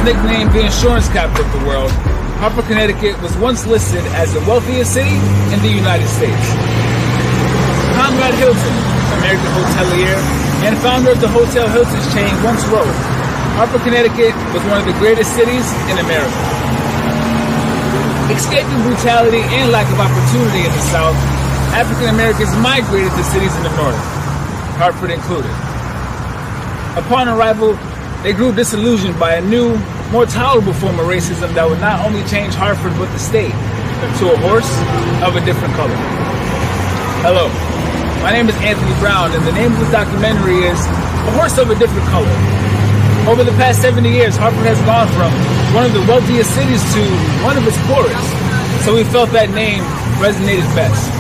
nicknamed the insurance capital of the world, Hartford, Connecticut was once listed as the wealthiest city in the United States. Conrad Hilton, American hotelier and founder of the Hotel Hilton's chain, once wrote, "Hartford, Connecticut was one of the greatest cities in America." Escaping brutality and lack of opportunity in the South, African Americans migrated to cities in the North, Hartford included. Upon arrival, they grew disillusioned by a new, more tolerable form of racism that would not only change Hartford but the state to a horse of a different color. Hello, my name is Anthony Brown, and the name of the documentary is A Horse of a Different Color. Over the past 70 years, Hartford has gone from one of the wealthiest cities to one of its poorest, so we felt that name resonated best.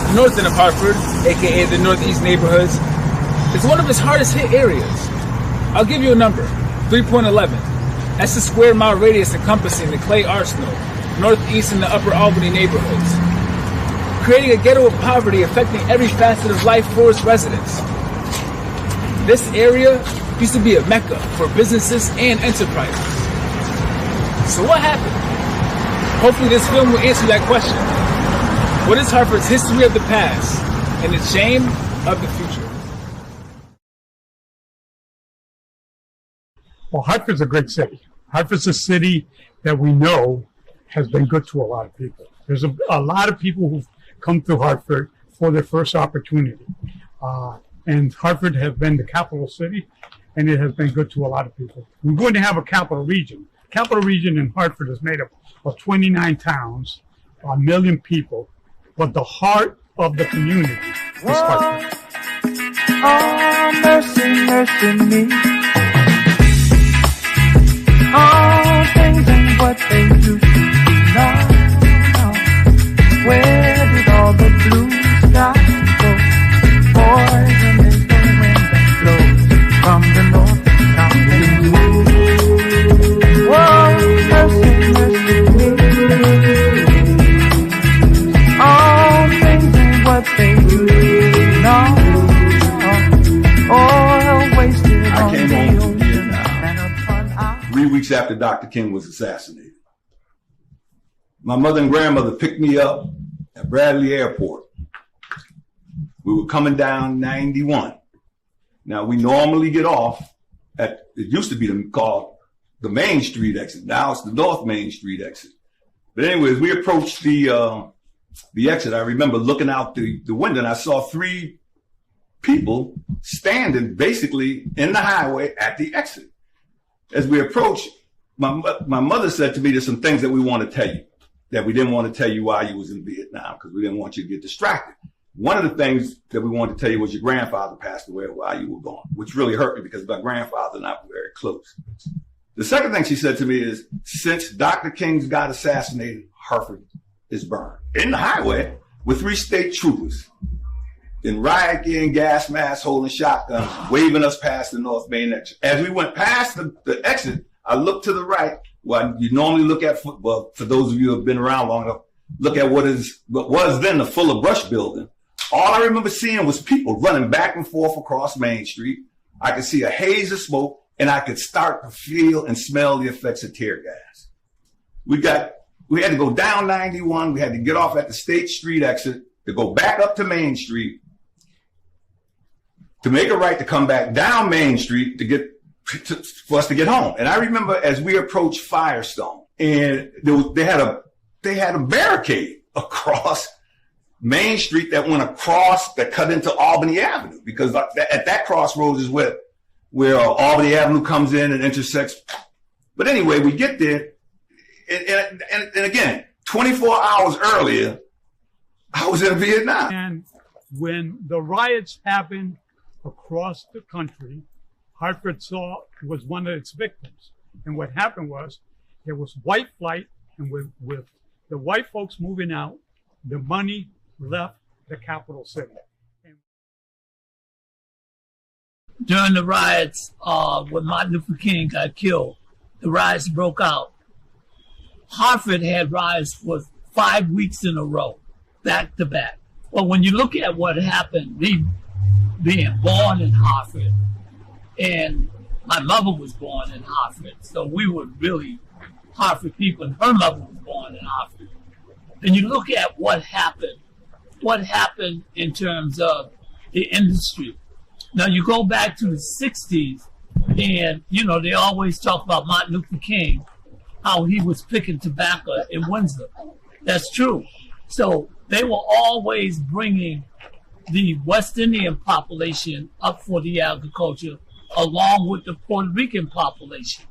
The north end of Hartford, aka the Northeast neighborhoods, is one of its hardest hit areas. I'll give you a number, 3.11. That's the square mile radius encompassing the Clay Arsenal, northeast and the Upper Albany neighborhoods, creating a ghetto of poverty affecting every facet of life for its residents. This area used to be a mecca for businesses and enterprises. So what happened? Hopefully this film will answer that question. What is Hartford's history of the past and its shame of the future? Well, Hartford's a great city. Hartford's a city that we know has been good to a lot of people. There's a lot of people who've come to Hartford for their first opportunity. And Hartford has been the capital city, and it has been good to a lot of people. We're going to have a capital region. Capital region in Hartford is made up of 29 towns, 1 million people, but the heart of the community is Hartford. Oh, mercy, mercy me. All things and what they used to be. No, no. Where did all the blue skies go? Poison is the wind that blows from the north and south. Whoa, mercy, mercy me. All things and what they used to be. No, no. Oil wasted on the ocean. 3 weeks after Dr. King was assassinated. My mother and grandmother picked me up at Bradley Airport. We were coming down 91. Now, we normally get off at, it used to be called the Main Street exit. Now it's the North Main Street exit. But anyways, we approached the exit. I remember looking out the window and I saw 3 people standing basically in the highway at the exit. As we approached, my mother said to me, there's some things that we want to tell you, that we didn't want to tell you while you was in Vietnam, because we didn't want you to get distracted. One of the things that we wanted to tell you was your grandfather passed away while you were gone, which really hurt me because my grandfather and I were very close. The second thing she said to me is, since Dr. King got assassinated, Hartford is burned. In the highway with 3 state troopers in riot gear and gas masks, holding shotguns, waving us past the North Main exit. As we went past the exit, I looked to the right. Well, you normally look at, well, for those of you who have been around long enough, look at what was then the Full of Brush building. All I remember seeing was people running back and forth across Main Street. I could see a haze of smoke, and I could start to feel and smell the effects of tear gas. We had to go down 91. We had to get off at the State Street exit to go back up to Main Street, to make a right to come back down Main Street for us to get home. And I remember as we approached Firestone, and they had a barricade across Main Street that went across, that cut into Albany Avenue, because at that crossroads is where Albany Avenue comes in and intersects. But anyway, we get there, and again, 24 hours earlier, I was in Vietnam. And when the riots happened across the country, Hartford was one of its victims. And what happened was there was white flight, and with the white folks moving out, the money left the capital city. During the riots, when Martin Luther King got killed, the riots broke out. Hartford had riots for 5 weeks in a row, back to back. Well, when you look at what happened, being born in Hartford and My mother was born in Hartford, so we were really Hartford people, and her mother was born in Hartford. And you look at what happened in terms of the industry. Now you go back to the 60s, and they always talk about Martin Luther King, how he was picking tobacco in Windsor. That's true. So they were always bringing the West Indian population up for the agriculture along with the Puerto Rican population.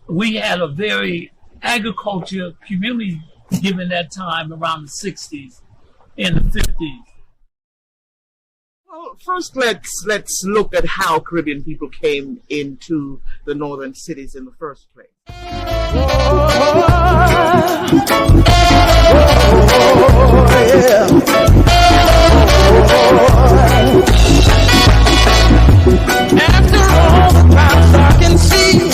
We had a very agriculture community given that time around the 60s and the 50s. Well, first let's look at how Caribbean people came into the northern cities in the first place. After all the clouds I can see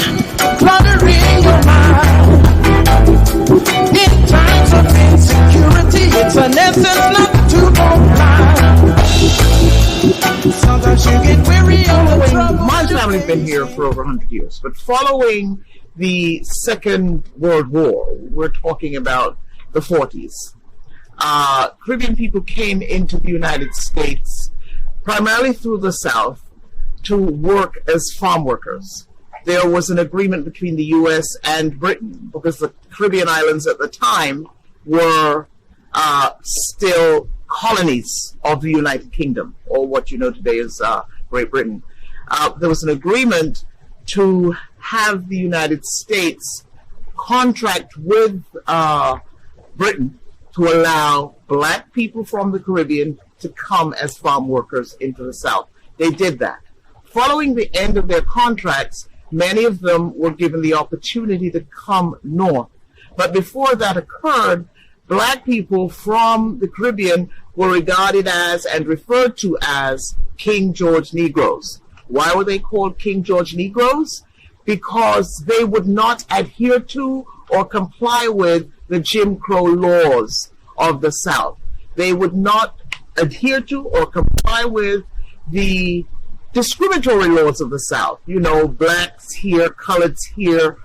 cluttering your mind, in times of insecurity, it's an essence not to go blind. Sometimes you get weary of the trouble. My family's been here for over 100 years, but following the Second World War, we're talking about the 40s, Caribbean people came into the United States primarily through the South to work as farm workers. There was an agreement between the U.S. and Britain because the Caribbean islands at the time were still colonies of the United Kingdom, or what you know today as Great Britain. There was an agreement to have the United States contract with Britain to allow black people from the Caribbean to come as farm workers into the South. They did that. Following the end of their contracts, many of them were given the opportunity to come north. But before that occurred, black people from the Caribbean were regarded as and referred to as King George Negroes. Why were they called King George Negroes? Because they would not adhere to or comply with the Jim Crow laws of the South. They would not adhere to or comply with the discriminatory laws of the South. You know, blacks here, coloreds here,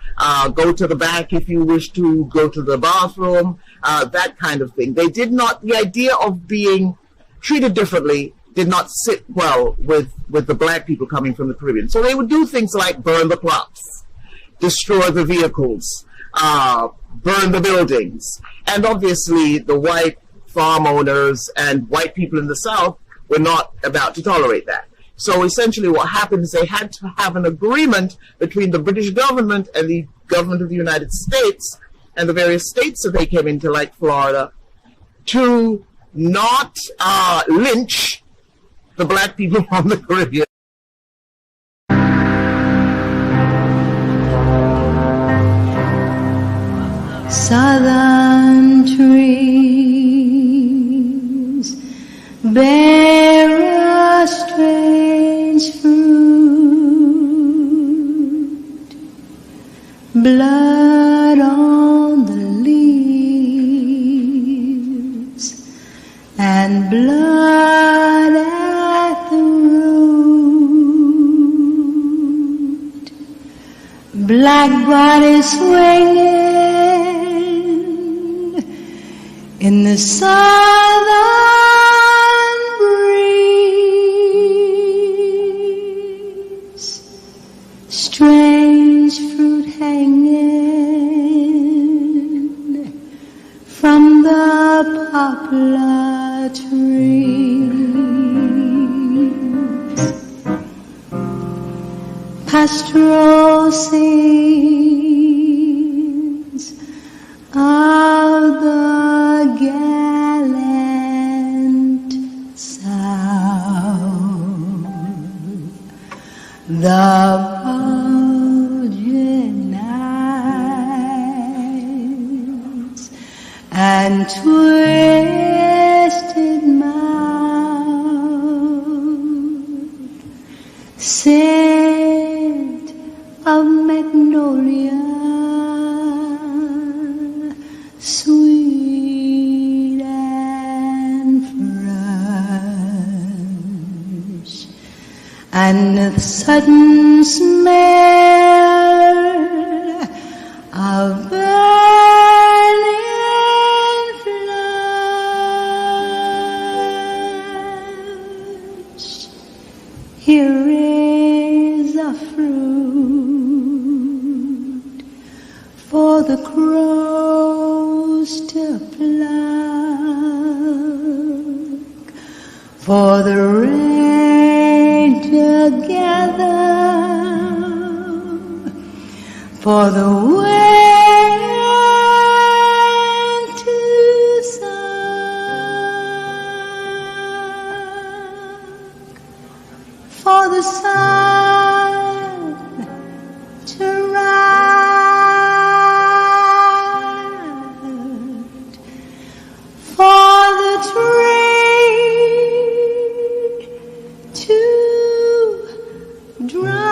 go to the back if you wish to, go to the bathroom, that kind of thing. They did not, the idea of being treated differently did not sit well with the black people coming from the Caribbean. So they would do things like burn the crops, destroy the vehicles, burn the buildings. And obviously the white farm owners and white people in the South were not about to tolerate that. So essentially what happened is they had to have an agreement between the British government and the government of the United States and the various states that they came into, like Florida, to not lynch the black people from the Caribbean. Southern trees bear a strange fruit, blood on the leaves and blood at the root. Black bodies swinging in the southern breeze, strange fruit hanging from the poplar trees. Pastoral scenes of the gallant South, the bulging eyes and twisted mouth, scent of magnolia, sweet and fresh, and the sudden smell rose to pluck, for the rain to gather, for the wind to suck, for the sun to rise, for the tree to dry.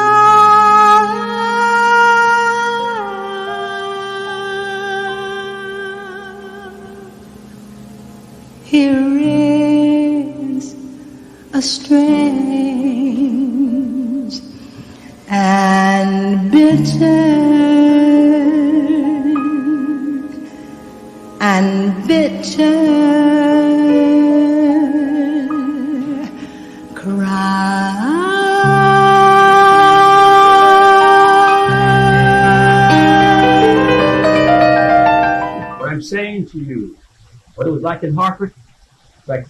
Here is a strange and bitter cry. What I'm saying to you, what it was like in Hartford, like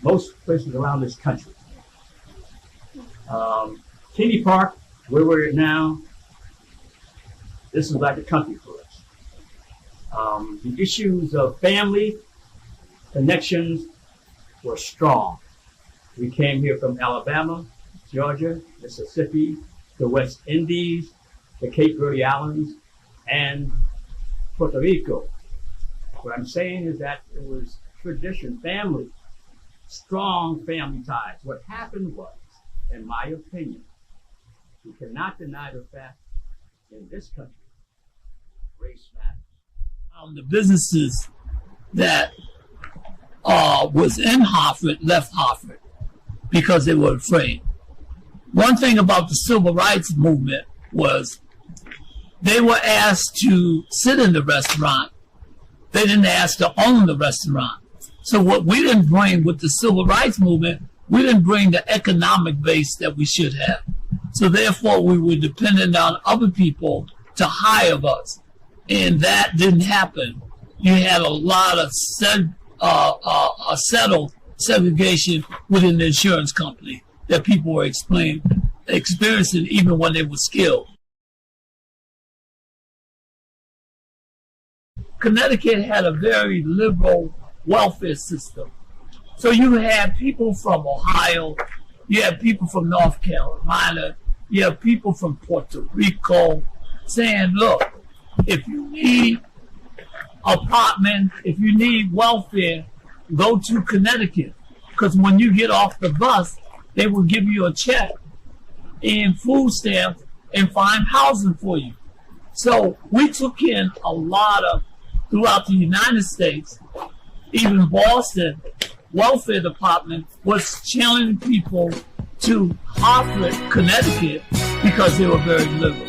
most places around this country. Kinney Park, where we're at now, this is like a country for us. The issues of family connections were strong. We came here from Alabama, Georgia, Mississippi, the West Indies, the Cape Verde Islands, and Puerto Rico. What I'm saying is that it was tradition, family, strong family ties. What happened was, in my opinion, we cannot deny the fact in this country, race matters. The businesses that was in Hartford left Hartford because they were afraid. One thing about the civil rights movement was they were asked to sit in the restaurant. They didn't ask to own the restaurant. So what we didn't bring with the civil rights movement, we didn't bring the economic base that we should have. So therefore we were dependent on other people to hire us. And that didn't happen. You had a lot of settled segregation within the insurance company that people were experiencing even when they were skilled. Connecticut had a very liberal welfare system. So you had people from Ohio, you had people from North Carolina, you have people from Puerto Rico saying, look, if you need apartment, if you need welfare, go to Connecticut. Because when you get off the bus, they will give you a check and food stamps and find housing for you. So we took in a lot of, throughout the United States, even Boston, welfare department was challenging people to Hartford, Connecticut, because they were very liberal.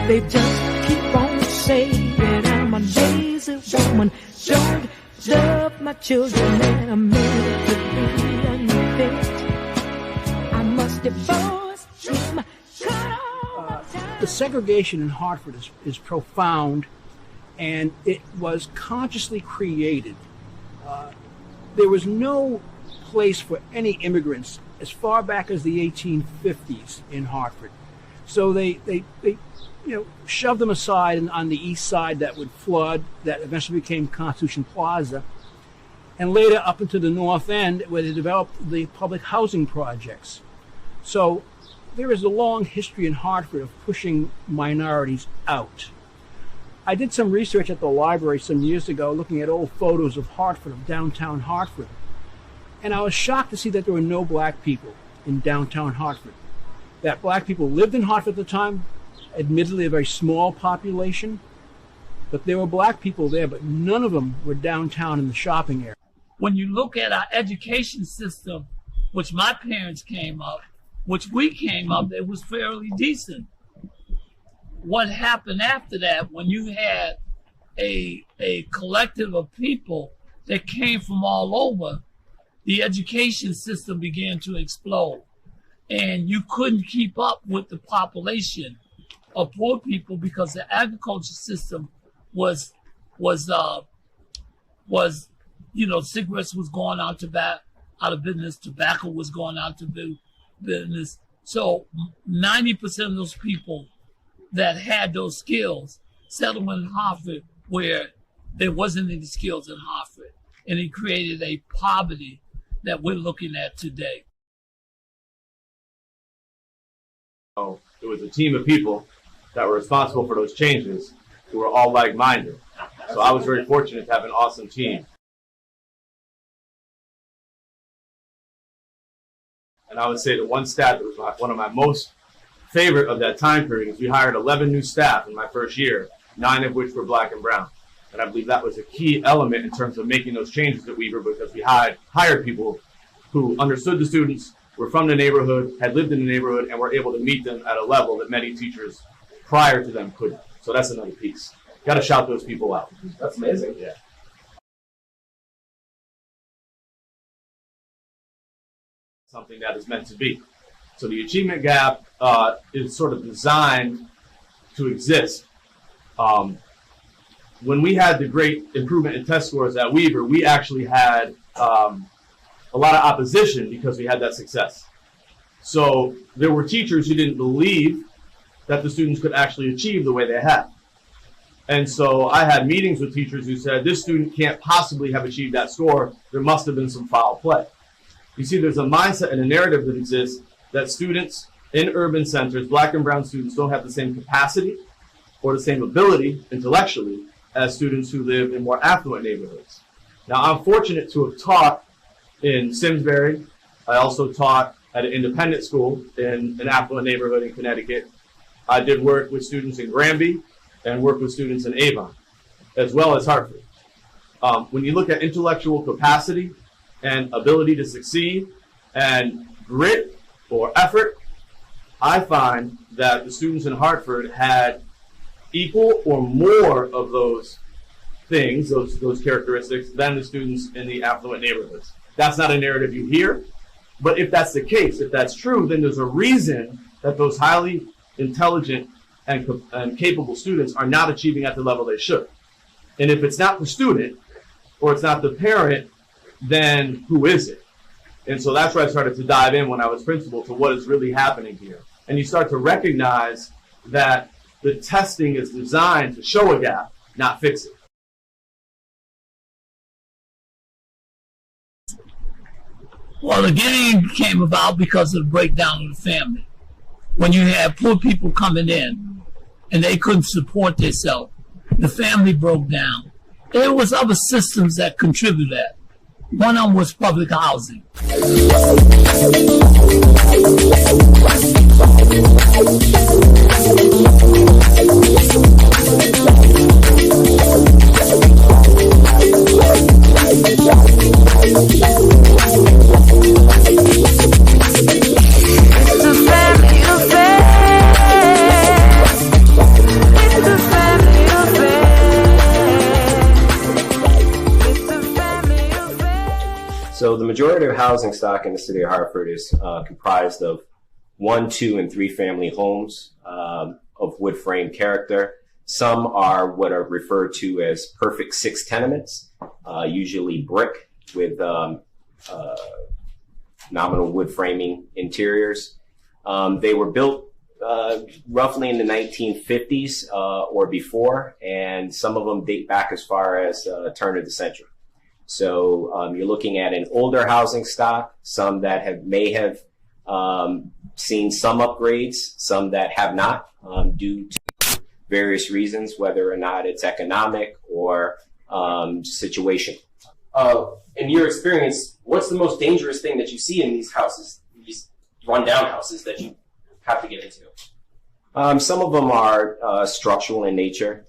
They just keep on saying I'm a lazy woman, don't love my children, and I'm made to be unfit. I must divorce him, cut off my time. The segregation in Hartford is profound, and it was consciously created. There was no place for any immigrants as far back as the 1850s in Hartford. So they shoved them aside on the east side that would flood, that eventually became Constitution Plaza, and later up into the north end where they developed the public housing projects. So there is a long history in Hartford of pushing minorities out. I did some research at the library some years ago looking at old photos of Hartford, of downtown Hartford, and I was shocked to see that there were no black people in downtown Hartford. That black people lived in Hartford at the time, admittedly a very small population, but there were black people there, but none of them were downtown in the shopping area. When you look at our education system, which my parents came up, which we came up, it was fairly decent. What happened after that, when you had a collective of people that came from all over, the education system began to explode, and you couldn't keep up with the population of poor people because the agriculture system was cigarettes was going out of business, tobacco was going out of business. So 90% of those people that had those skills settled in Hartford where there wasn't any skills in Hartford. And it created a poverty that we're looking at today. So it was a team of people that were responsible for those changes who were all like-minded. So I was very fortunate to have an awesome team. And I would say the one stat that was one of my most favorite of that time period is we hired 11 new staff in my first year, 9 of which were black and brown. And I believe that was a key element in terms of making those changes at Weaver, because we hired people who understood the students, were from the neighborhood, had lived in the neighborhood, and were able to meet them at a level that many teachers prior to them couldn't. So that's another piece. Got to shout those people out. That's amazing. Yeah. Something that is meant to be. So the achievement gap is sort of designed to exist. When we had the great improvement in test scores at Weaver, we actually had a lot of opposition because we had that success. So there were teachers who didn't believe that the students could actually achieve the way they had. And so I had meetings with teachers who said, this student can't possibly have achieved that score. There must have been some foul play. You see, there's a mindset and a narrative that exists that students in urban centers, black and brown students, don't have the same capacity or the same ability intellectually as students who live in more affluent neighborhoods. Now, I'm fortunate to have taught in Simsbury. I also taught at an independent school in an affluent neighborhood in Connecticut. I did work with students in Granby and work with students in Avon, as well as Hartford. When you look at intellectual capacity and ability to succeed and grit or effort, I find that the students in Hartford had equal or more of those things, those characteristics, than the students in the affluent neighborhoods. That's not a narrative you hear, but if that's the case, if that's true, then there's a reason that those highly intelligent and capable students are not achieving at the level they should. And if it's not the student or it's not the parent, then who is it? And so that's where I started to dive in when I was principal to what is really happening here. And you start to recognize that the testing is designed to show a gap, not fix it. Well, the getting came about because of the breakdown of the family. When you had poor people coming in and they couldn't support themselves, the family broke down. There was other systems that contributed to that. One of them was public housing. So the majority of housing stock in the city of Hartford is comprised of 1, 2, and 3 family homes of wood frame character. Some are what are referred to as perfect 6 tenements, usually brick with nominal wood framing interiors. They were built roughly in the 1950s or before, and some of them date back as far as turn of the century. So you're looking at an older housing stock, some that may have seen some upgrades, some that have not, due to various reasons, whether or not it's economic or situation. In your experience, what's the most dangerous thing that you see in these houses, these rundown houses that you have to get into? Some of them are structural in nature.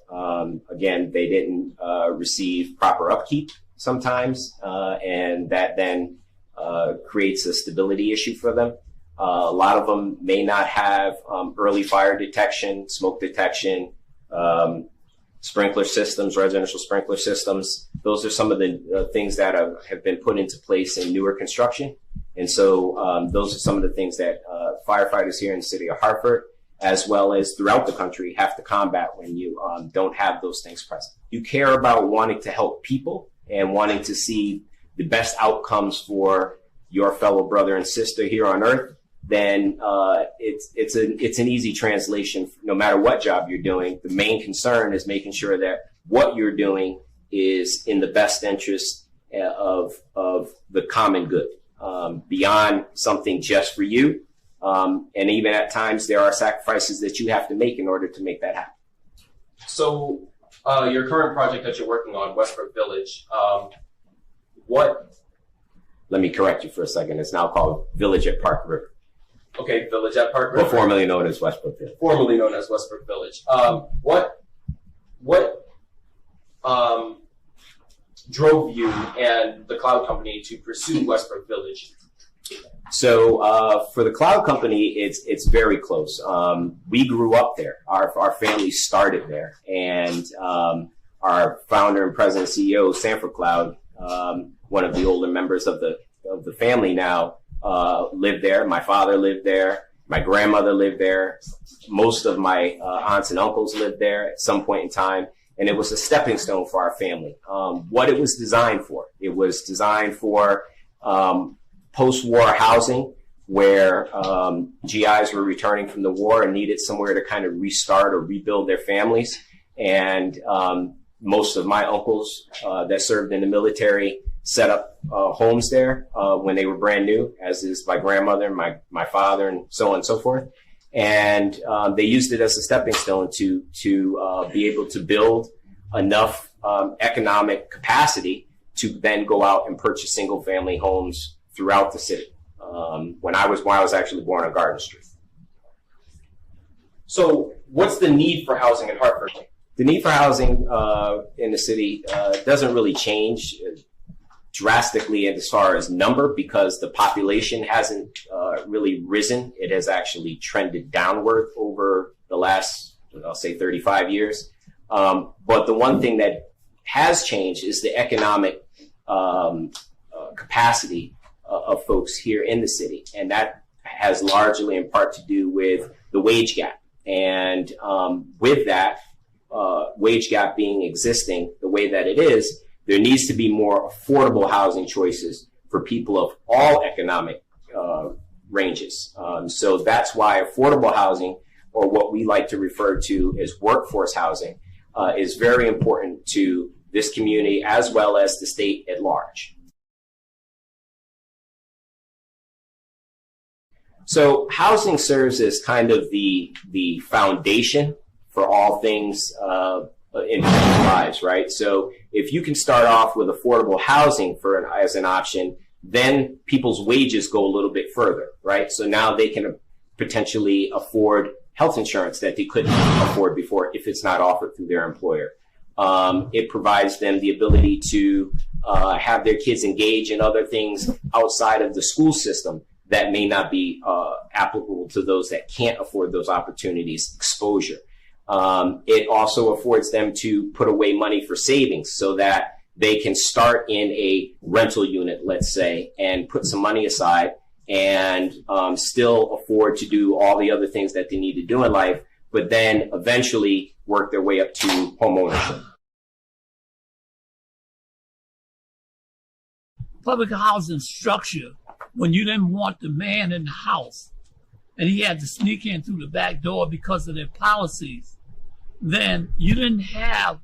Again, they didn't receive proper upkeep sometimes, and that then creates a stability issue for them. A lot of them may not have early fire detection, smoke detection, sprinkler systems, residential sprinkler systems. those are some of the things that have been put into place in newer construction. And so those are some of the things that firefighters here in the city of Hartford, as well as throughout the country, have to combat when you don't have those things present. You care about wanting to help people and wanting to see the best outcomes for your fellow brother and sister here on earth, then it's an easy translation. No matter what job you're doing, the main concern is making sure that what you're doing is in the best interest of the common good, beyond something just for you. And even at times, there are sacrifices that you have to make in order to make that happen. So your current project that you're working on, Westbrook Village, Let me correct you for a second. It's now called Village at Park River. Okay, Village at Park River. Or formerly known as Westbrook Village. Formerly known as Westbrook Village. What drove you and the cloud company to pursue Westbrook Village? So for the cloud company, it's very close. We grew up there. Our family started there, and our founder and president CEO, Sanford Cloud, one of the older members of the family now, lived there. My father lived there. My grandmother lived there. Most of my aunts and uncles lived there at some point in time. And it was a stepping stone for our family. What it was designed for. It was designed for post-war housing, where GIs were returning from the war and needed somewhere to kind of restart or rebuild their families. And most of my uncles that served in the military set up homes there when they were brand new, as is my grandmother, my father, and so on and so forth. And they used it as a stepping stone to be able to build enough economic capacity to then go out and purchase single family homes throughout the city. When I was actually born on Garden Street. So what's the need for housing in Hartford? The need for housing in the city doesn't really change drastically as far as number, because the population hasn't really risen. It has actually trended downward over the last, I'll say, 35 years. But the one thing that has changed is the economic capacity of folks here in the city. And that has largely in part to do with the wage gap. And with that wage gap being existing the way that it is, there needs to be more affordable housing choices for people of all economic ranges. So that's why affordable housing, or what we like to refer to as workforce housing, is very important to this community as well as the state at large. So housing serves as kind of the foundation for all things in people's lives, right? So if you can start off with affordable housing as an option, then people's wages go a little bit further, right? So now they can potentially afford health insurance that they couldn't afford before if it's not offered through their employer. It provides them the ability to have their kids engage in other things outside of the school system that may not be applicable to those that can't afford those opportunities, exposure. It also affords them to put away money for savings so that they can start in a rental unit, let's say, and put some money aside and still afford to do all the other things that they need to do in life, but then eventually work their way up to home ownership. Public housing structure, when you didn't want the man in the house and he had to sneak in through the back door because of their policies, then you didn't have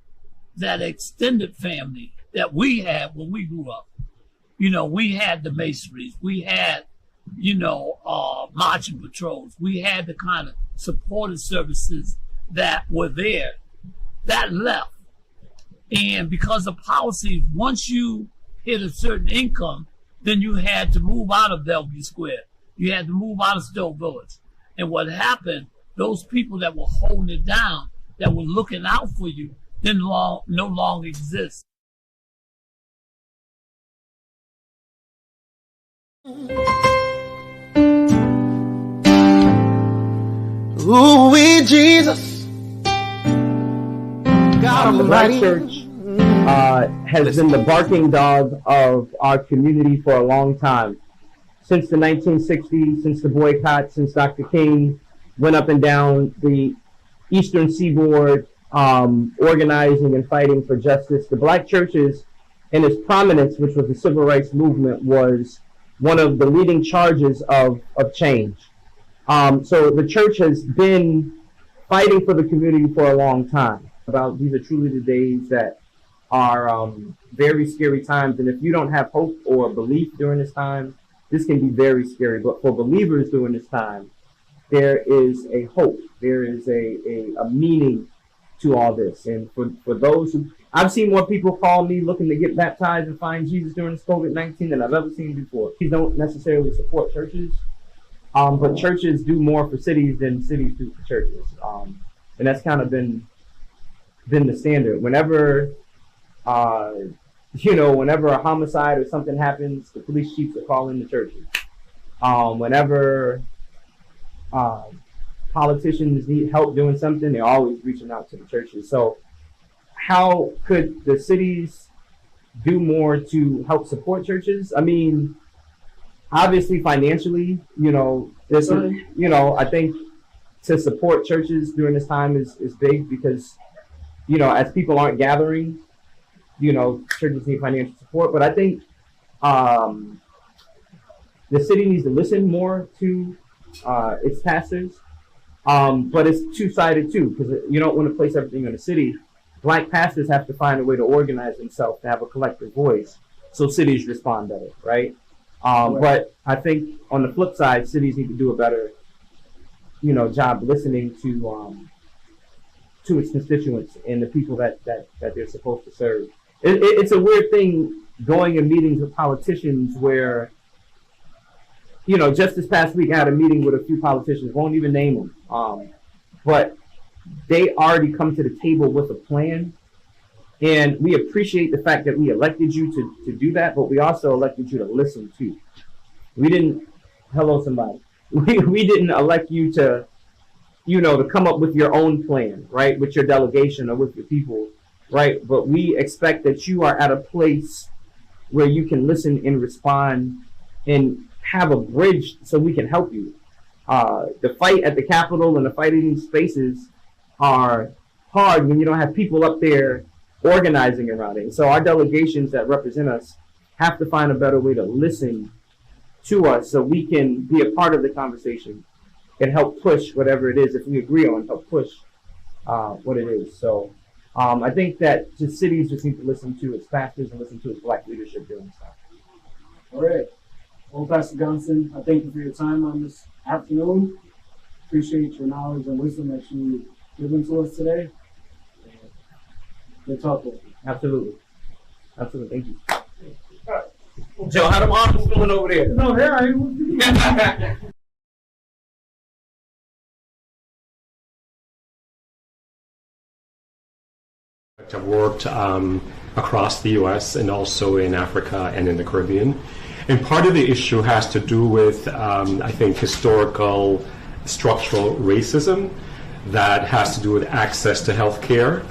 that extended family that we had when we grew up. You know, we had the masonries, we had, marching patrols, we had the kind of supportive services that were there. That left. And because of policies, once you hit a certain income, then you had to move out of Bellevue Square. You had to move out of Stowe Village. And what happened, those people that were holding it down, that were looking out for you, then no longer exist. Ooh, Jesus, God I'm the Black Almighty. Church has been the barking dog of our community for a long time. Since the 1960s, since the boycott, since Dr. King went up and down the Eastern Seaboard, organizing and fighting for justice, the black churches and its prominence, which was the civil rights movement, was one of the leading charges of change. So the church has been fighting for the community for a long time. These are truly the days that are very scary times, and if you don't have hope or belief during this time, this can be very scary. But for believers during this time, there is a hope. There is a meaning to all this. And for those who, I've seen more people call me looking to get baptized and find Jesus during this COVID-19 than I've ever seen before. These don't necessarily support churches, but churches do more for cities than cities do for churches. And that's kind of been the standard. Whenever whenever a homicide or something happens, the police chiefs are calling the churches. Whenever politicians need help doing something, they're always reaching out to the churches. So how could the cities do more to help support churches? I mean, obviously financially, I think to support churches during this time is big because, as people aren't gathering, churches need financial support. But I think the city needs to listen more to its pastors. But it's two-sided too, because you don't want to place everything on the city. Black pastors have to find a way to organize themselves to have a collective voice, so cities respond better, right? But I think on the flip side, cities need to do a better, job listening to its constituents and the people that they're supposed to serve. It's a weird thing going in meetings with politicians where, just this past week I had a meeting with a few politicians, won't even name them, but they already come to the table with a plan. And we appreciate the fact that we elected you to do that, but we also elected you to listen too. We didn't, we didn't elect you to, to come up with your own plan, right? With your delegation or with your people, right? But we expect that you are at a place where you can listen and respond and have a bridge so we can help you. The fight at the Capitol and the fight in these spaces are hard when you don't have people up there organizing around it. So our delegations that represent us have to find a better way to listen to us so we can be a part of the conversation and help push whatever it is, if we agree on, help push what it is. So I think that just cities just need to listen to its pastors and listen to its black leadership during this time. All right. Well, Pastor Johnson, I thank you for your time on this afternoon. Appreciate your knowledge and wisdom that you've given to us today. Good talk with you. Absolutely. Absolutely. Thank you. Joe, how the moms feeling over there? No, there I am. I've worked across the U.S. and also in Africa and in the Caribbean. And part of the issue has to do with, I think, historical structural racism that has to do with access to health care.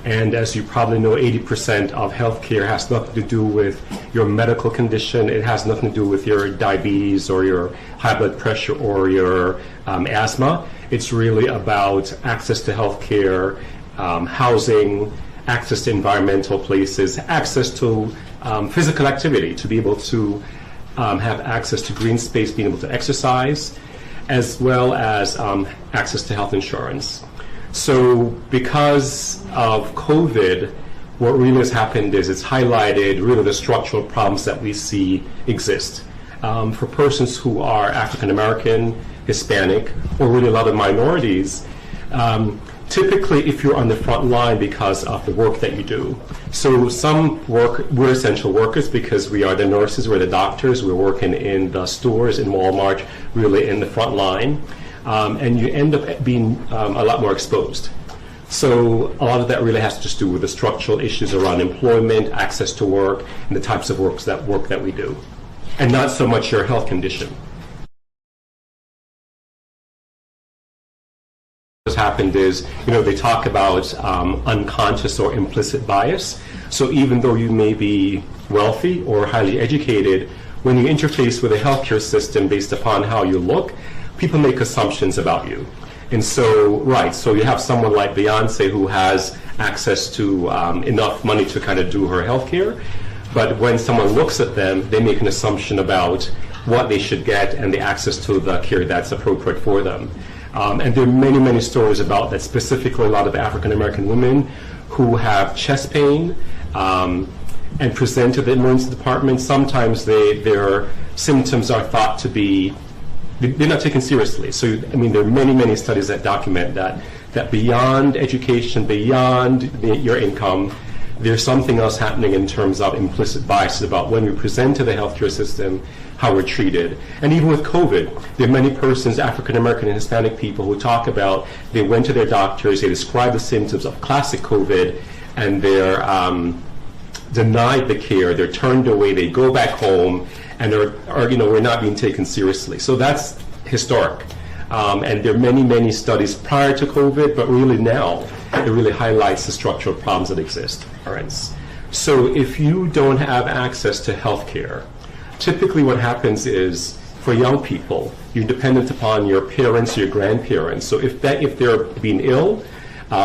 And as you probably know, 80% of healthcare has nothing to do with your medical condition. It has nothing to do with your diabetes or your high blood pressure or your asthma. It's really about access to healthcare, housing, access to environmental places, access to physical activity, to be able to have access to green space, being able to exercise, as well as access to health insurance. So because of COVID, what really has happened is it's highlighted really the structural problems that we see exist. For persons who are African American, Hispanic, or really a lot of minorities, typically if you're on the front line because of the work that you do. So some work, we're essential workers because we are the nurses, we're the doctors, we're working in the stores, in Walmart, really in the front line. And you end up being a lot more exposed. So a lot of that really has to just do with the structural issues around employment, access to work, and the types of work that we do, and not so much your health condition. What's happened is, they talk about unconscious or implicit bias. So even though you may be wealthy or highly educated, when you interface with a healthcare system based upon how you look, people make assumptions about you. And so, right, so you have someone like Beyonce who has access to enough money to kind of do her healthcare, but when someone looks at them, they make an assumption about what they should get and the access to the care that's appropriate for them. And there are many, many stories about that, specifically a lot of African American women who have chest pain and present to the emergency department. Sometimes their symptoms are thought to be, they're not taken seriously. So, I mean, there are many, many studies that document that beyond education, beyond your income, there's something else happening in terms of implicit biases about when we present to the healthcare system, how we're treated. And even with COVID, there are many persons, African American and Hispanic people, who talk about they went to their doctors, they described the symptoms of classic COVID, and they're denied the care, they're turned away, they go back home, and we're not being taken seriously. So that's historic. And there are many, many studies prior to COVID, but really now, it really highlights the structural problems that exist. All right. So if you don't have access to health care, typically what happens is, for young people, you're dependent upon your parents, your grandparents. So if they're being ill,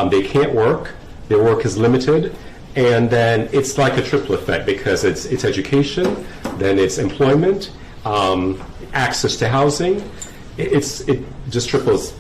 they can't work, their work is limited, and then it's like a triple effect, because it's education, then it's employment, access to housing. It just ripples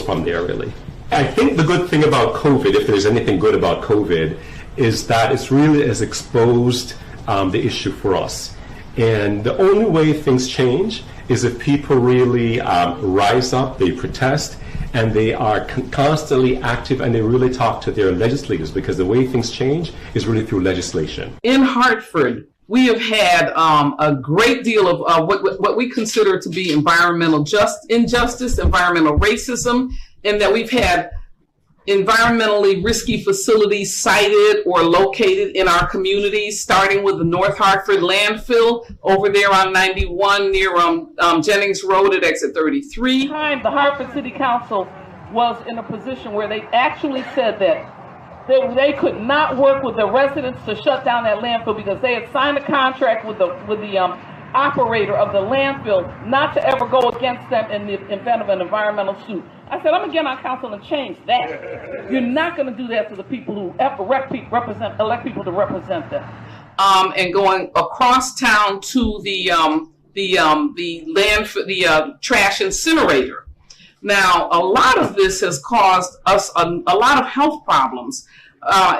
from there, really. I think the good thing about COVID, if there's anything good about COVID, is that it's really has exposed the issue for us. And the only way things change is if people really rise up, they protest, and they are constantly active, and they really talk to their legislators, because the way things change is really through legislation. In Hartford, we have had a great deal of what we consider to be environmental injustice, environmental racism, and that we've had environmentally risky facilities sited or located in our communities, starting with the North Hartford landfill over there on 91 near Jennings Road at exit 33. The Hartford City Council was in a position where they actually said that they could not work with the residents to shut down that landfill because they had signed a contract with the operator of the landfill not to ever go against them in the event of an environmental suit. I said, I'm going to get on council and change that. You're not going to do that to the people who elect people to represent them. And going across town to the trash incinerator. Now, a lot of this has caused us a lot of health problems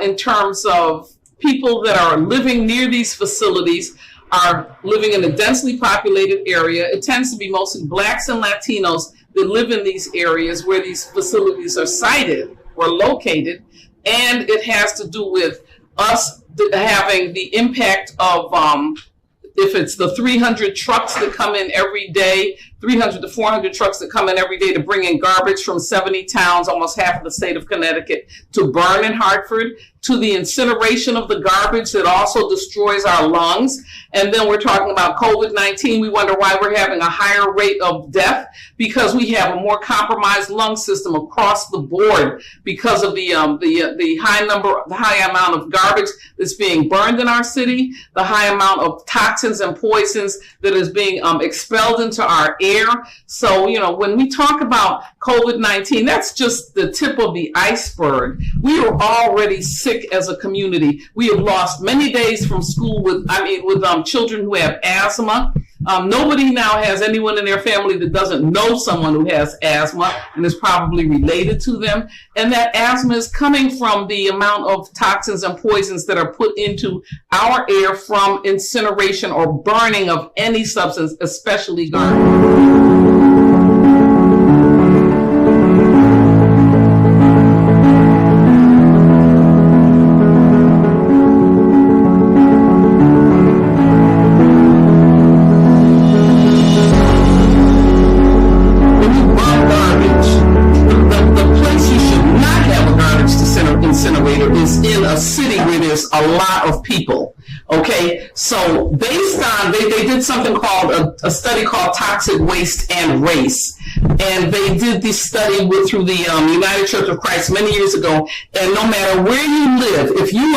in terms of people that are living near these facilities are living in a densely populated area. It tends to be mostly blacks and Latinos that live in these areas where these facilities are sited or located. And it has to do with us having the impact of, if it's the 300 trucks that come in every day, 300 to 400 trucks that come in every day to bring in garbage from 70 towns, almost half of the state of Connecticut, to burn in Hartford, to the incineration of the garbage that also destroys our lungs. And then we're talking about COVID-19. We wonder why we're having a higher rate of death, because we have a more compromised lung system across the board because of the high amount of garbage that's being burned in our city, the high amount of toxins and poisons that is being expelled into our air. So, when we talk about COVID-19, that's just the tip of the iceberg. We are already sick as a community. We have lost many days from school with children who have asthma. Nobody now has anyone in their family that doesn't know someone who has asthma and is probably related to them. And that asthma is coming from the amount of toxins and poisons that are put into our air from incineration or burning of any substance, especially garbage. A lot of people, okay? Okay, so based on, they did something called a study called Toxic Waste and Race. And they did this study through the United Church of Christ many years ago. And no matter where you live, if you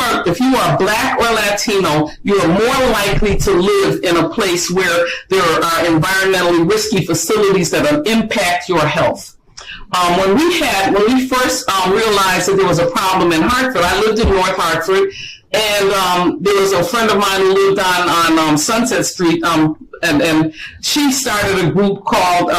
are Black or Latino, you are more likely to live in a place where there are environmentally risky facilities that impact your health. When we first realized that there was a problem in Hartford, I lived in North Hartford, and there was a friend of mine who lived on Sunset Street, and she started a group called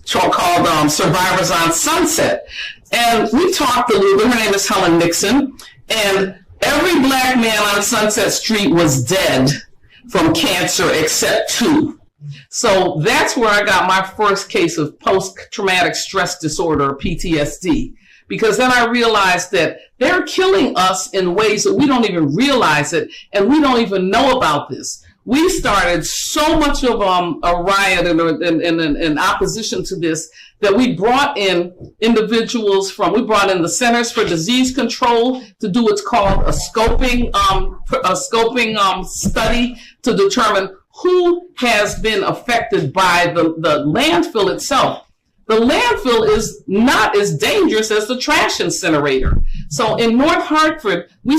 Survivors on Sunset. And we talked a little bit. Her name is Helen Nixon. And every Black man on Sunset Street was dead from cancer except 2. So that's where I got my first case of post-traumatic stress disorder, PTSD. Because then I realized that they're killing us in ways that we don't even realize it, and we don't even know about this. We started so much of a riot in opposition to this that we brought in individuals we brought in the Centers for Disease Control to do what's called a scoping study to determine who has been affected by the landfill itself. The landfill is not as dangerous as the trash incinerator. So in North Hartford, we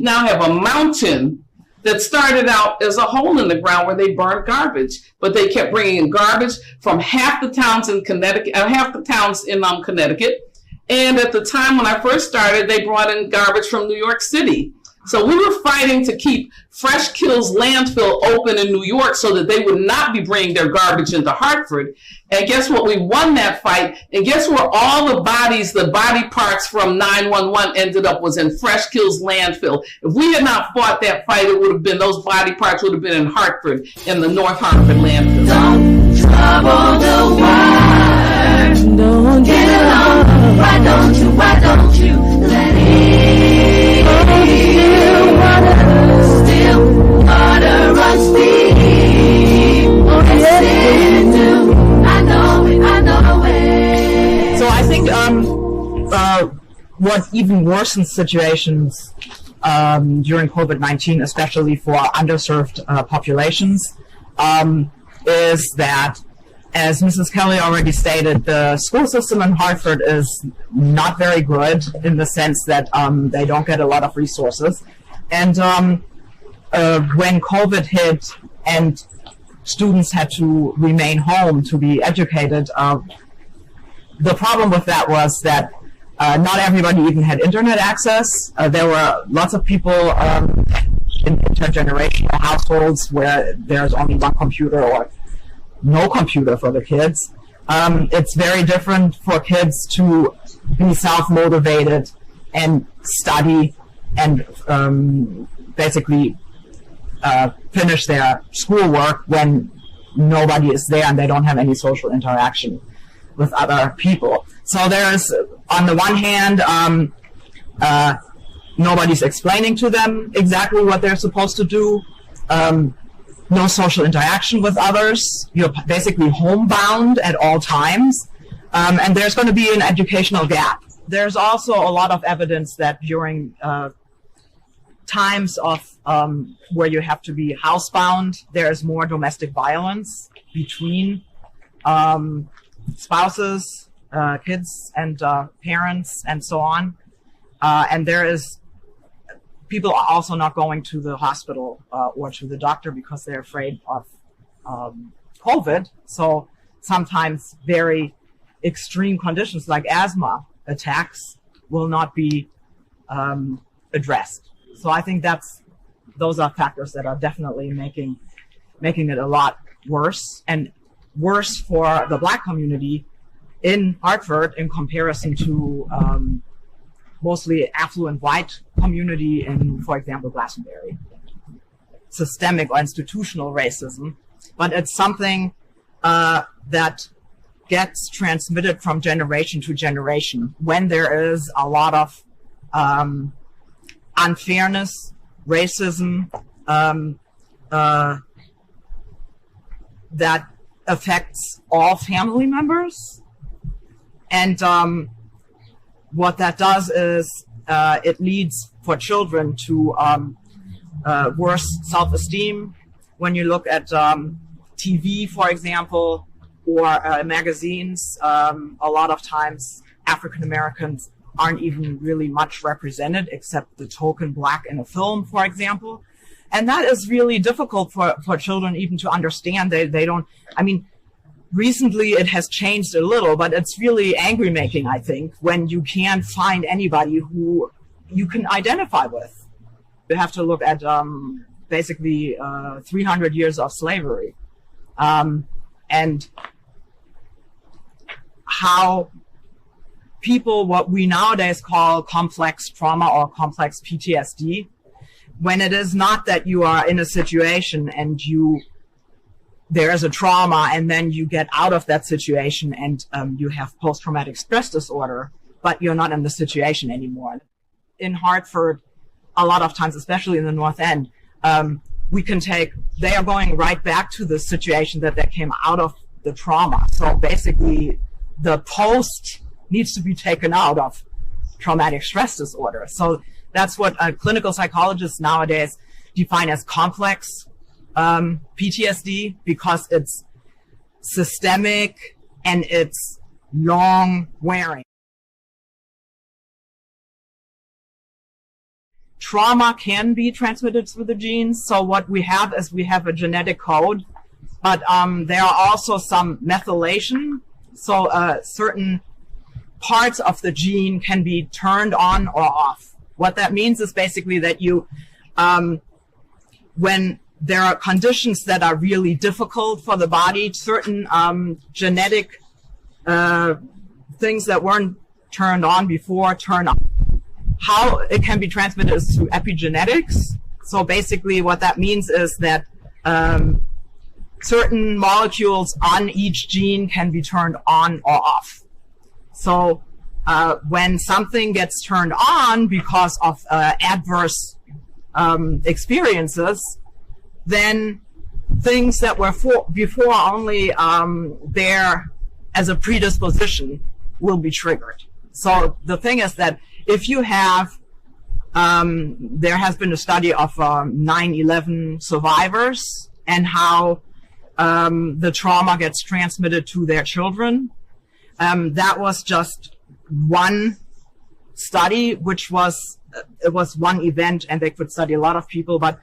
now have a mountain that started out as a hole in the ground where they burned garbage, but they kept bringing in garbage from half the towns in Connecticut. And at the time when I first started, they brought in garbage from New York City. So we were fighting to keep Fresh Kills landfill open in New York so that they would not be bringing their garbage into Hartford. And guess what? We won that fight. And guess where all the body parts from 911 ended up was in Fresh Kills landfill. If we had not fought that fight, it would have been, those body parts would have been in Hartford, in the North Hartford landfill. Don't trouble the word. Don't get along. Why don't you let it? Still water runs deep. I know it. So I think what even worsens situations during COVID-19, especially for underserved populations, is that, as Mrs. Kelly already stated, the school system in Hartford is not very good in the sense that they don't get a lot of resources. And when COVID hit and students had to remain home to be educated, the problem with that was that not everybody even had internet access. There were lots of people in intergenerational households where there's only one computer or no computer for the kids. It's very different for kids to be self-motivated and study and basically finish their schoolwork when nobody is there and they don't have any social interaction with other people. So there's, on the one hand, nobody's explaining to them exactly what they're supposed to do. No social interaction with others. You're basically homebound at all times. And there's going to be an educational gap. There's also a lot of evidence that during times of where you have to be housebound, there is more domestic violence between spouses, kids, and parents, and so on. And people are also not going to the hospital or to the doctor because they're afraid of COVID. So sometimes very extreme conditions like asthma attacks will not be addressed. So I think those are factors that are definitely making it a lot worse, and worse for the Black community in Hartford in comparison to mostly affluent white community in, for example, Glastonbury. Systemic or institutional racism, but it's something that gets transmitted from generation to generation when there is a lot of unfairness, racism, that affects all family members. And what that does is it leads for children to worse self-esteem. When you look at TV, for example, or magazines, a lot of times African Americans aren't even really much represented except the token black in a film, for example. And that is really difficult for children even to understand. They don't, I mean, recently it has changed a little, but it's really angry making, I think, when you can't find anybody who you can identify with. You have to look at basically 300 years of slavery and how people, what we nowadays call complex trauma or complex PTSD, when it is not that you are in a situation and there is a trauma and then you get out of that situation and you have post-traumatic stress disorder, but you're not in the situation anymore. In Hartford, a lot of times, especially in the North End, they are going right back to the situation that they came out of the trauma. So basically, the post needs to be taken out of traumatic stress disorder. So that's what clinical psychologists nowadays define as complex PTSD, because it's systemic and it's long wearing. Trauma can be transmitted through the genes. So what we have is we have a genetic code, but there are also some methylation. So certain parts of the gene can be turned on or off. What that means is basically that you, when there are conditions that are really difficult for the body, certain genetic things that weren't turned on before turn on. How it can be transmitted is through epigenetics. So basically what that means is that certain molecules on each gene can be turned on or off. So when something gets turned on because of adverse experiences, then things that were before only there as a predisposition will be triggered. So the thing is that if you have, there has been a study of 9/11 survivors and how the trauma gets transmitted to their children. That was just one study, which was, it was one event and they could study a lot of people, but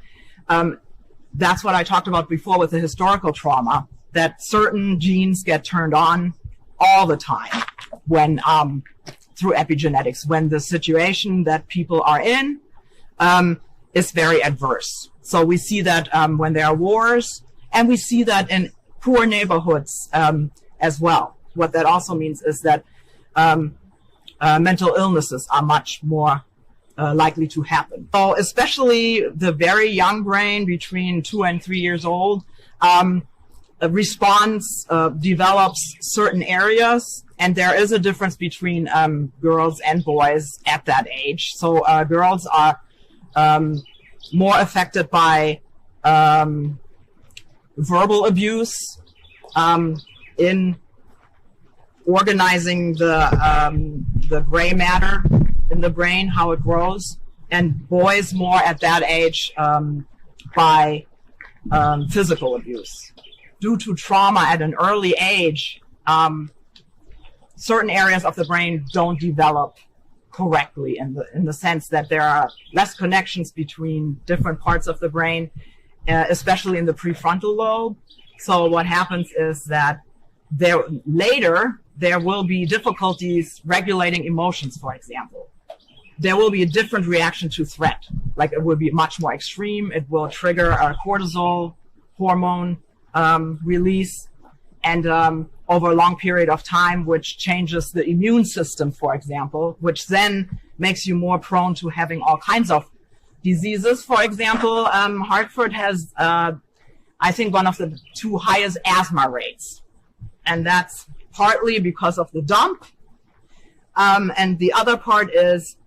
that's what I talked about before with the historical trauma, that certain genes get turned on all the time when, through epigenetics, when the situation that people are in is very adverse. So we see that when there are wars, and we see that in poor neighborhoods as well. What that also means is that mental illnesses are much more likely to happen. So especially the very young brain between 2 and 3 years old responds, develops certain areas, and there is a difference between girls and boys at that age. So girls are more affected by verbal abuse in organizing the gray matter in the brain, how it grows, and boys more at that age by physical abuse. Due to trauma at an early age, certain areas of the brain don't develop correctly in the sense that there are less connections between different parts of the brain, especially in the prefrontal lobe. So what happens is that later there will be difficulties regulating emotions, for example. There will be a different reaction to threat. Like it will be much more extreme. It will trigger a cortisol hormone release, and over a long period of time, which changes the immune system, for example, which then makes you more prone to having all kinds of diseases. For example, Hartford has, I think, one of the 2 highest asthma rates. And that's partly because of the dump. And the other part is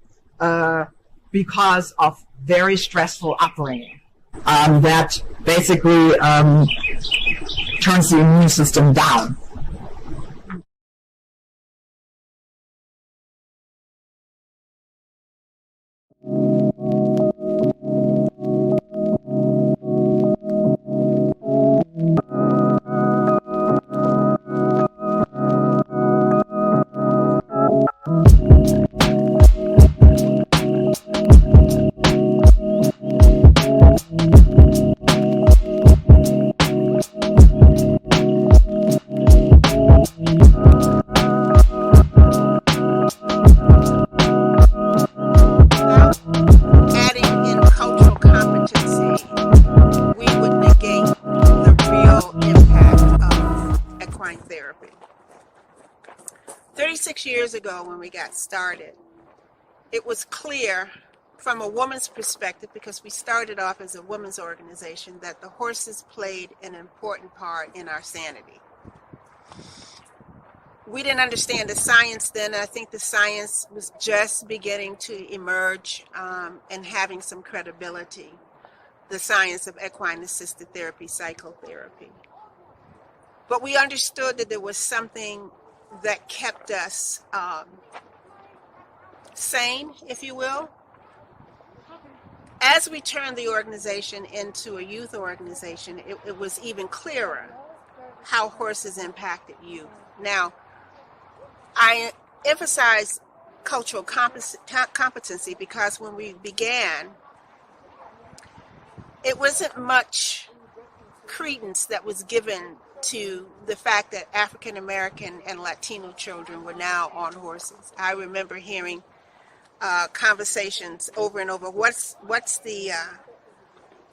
because of very stressful upbringing. That basically turns the immune system down. equine therapy. 36 years ago when we got started, it was clear from a woman's perspective, because we started off as a women's organization, that the horses played an important part in our sanity. We didn't understand the science then. I think the science was just beginning to emerge and having some credibility. The science of equine-assisted therapy, psychotherapy. But we understood that there was something that kept us sane, if you will. As we turned the organization into a youth organization, it was even clearer how horses impacted youth. Now, I emphasize cultural competency because when we began, it wasn't much credence that was given to the fact that African American and Latino children were now on horses. I remember hearing conversations over and over. What's the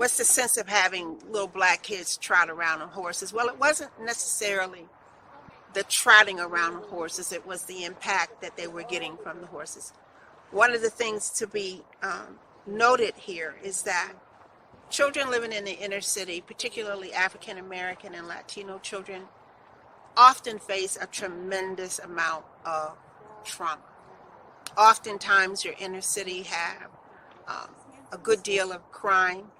sense of having little black kids trot around on horses? Well, it wasn't necessarily the trotting around on horses. It was the impact that they were getting from the horses. One of the things to be noted here is that children living in the inner city, particularly African American and Latino children, often face a tremendous amount of trauma. Oftentimes, your inner city have a good deal of crime.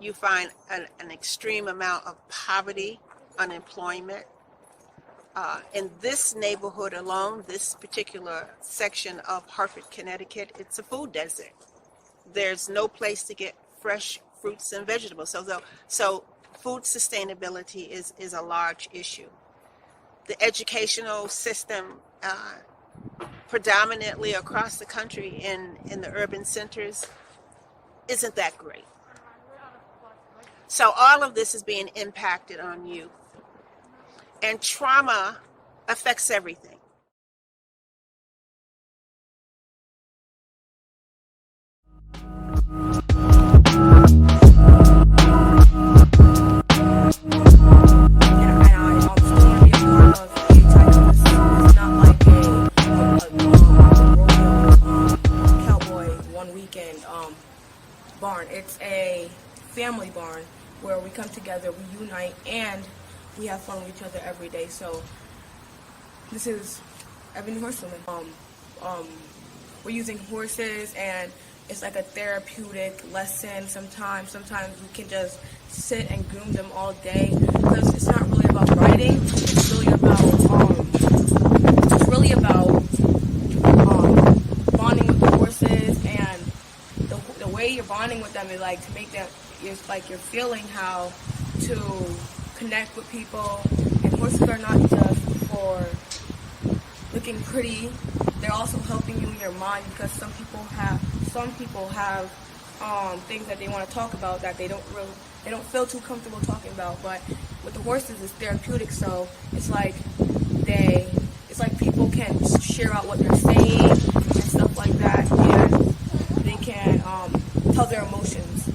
You find an extreme amount of poverty, unemployment. In this neighborhood alone, this particular section of Hartford, Connecticut, it's a food desert. There's no place to get fresh fruits and vegetables. So food sustainability is a large issue. The educational system, predominantly across the country in the urban centers, isn't that great. So all of this is being impacted on youth. And trauma affects everything. Barn. It's a family barn where we come together, we unite, and we have fun with each other every day. So this is Ebony Horsewomen. We're using horses, and it's like a therapeutic lesson. Sometimes we can just sit and groom them all day, because it's not really about riding. It's really about bonding with the horses, and the way you're bonding with them is like to make them. It's like you're feeling how to connect with people, and horses are not just for looking pretty. They're also helping you in your mind, because some people have things that they want to talk about that they don't feel too comfortable talking about. But with the horses, it's therapeutic, so it's like people can share out what they're saying and stuff like that, and they can tell their emotions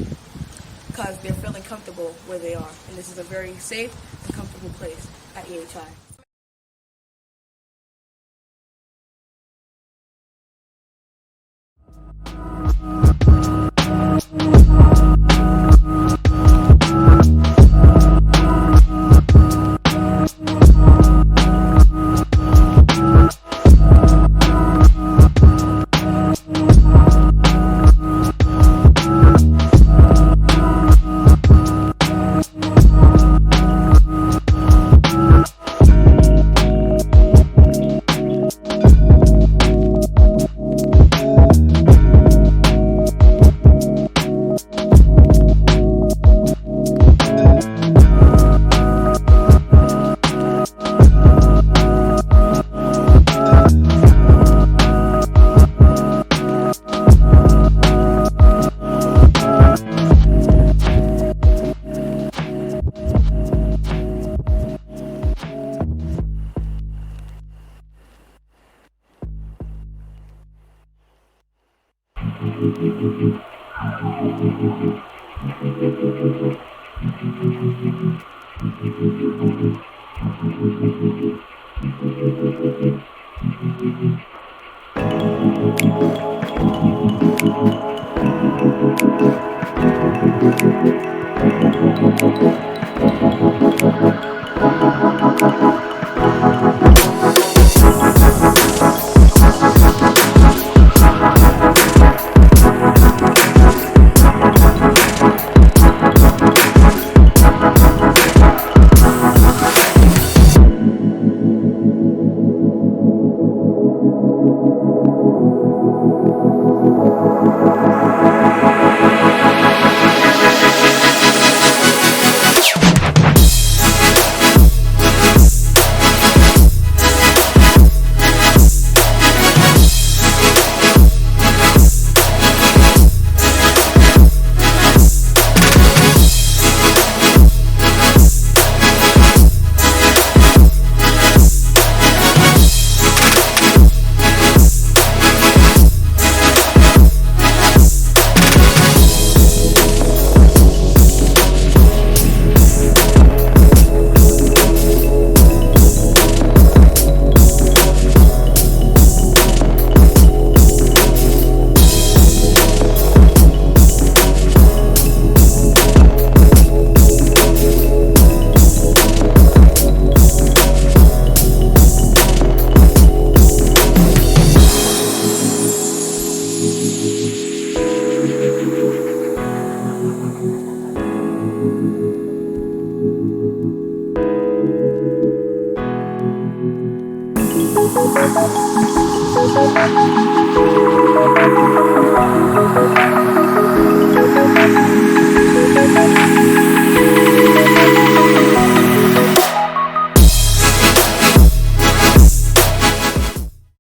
because they're feeling comfortable where they are. And this is a very safe and comfortable place at EHI.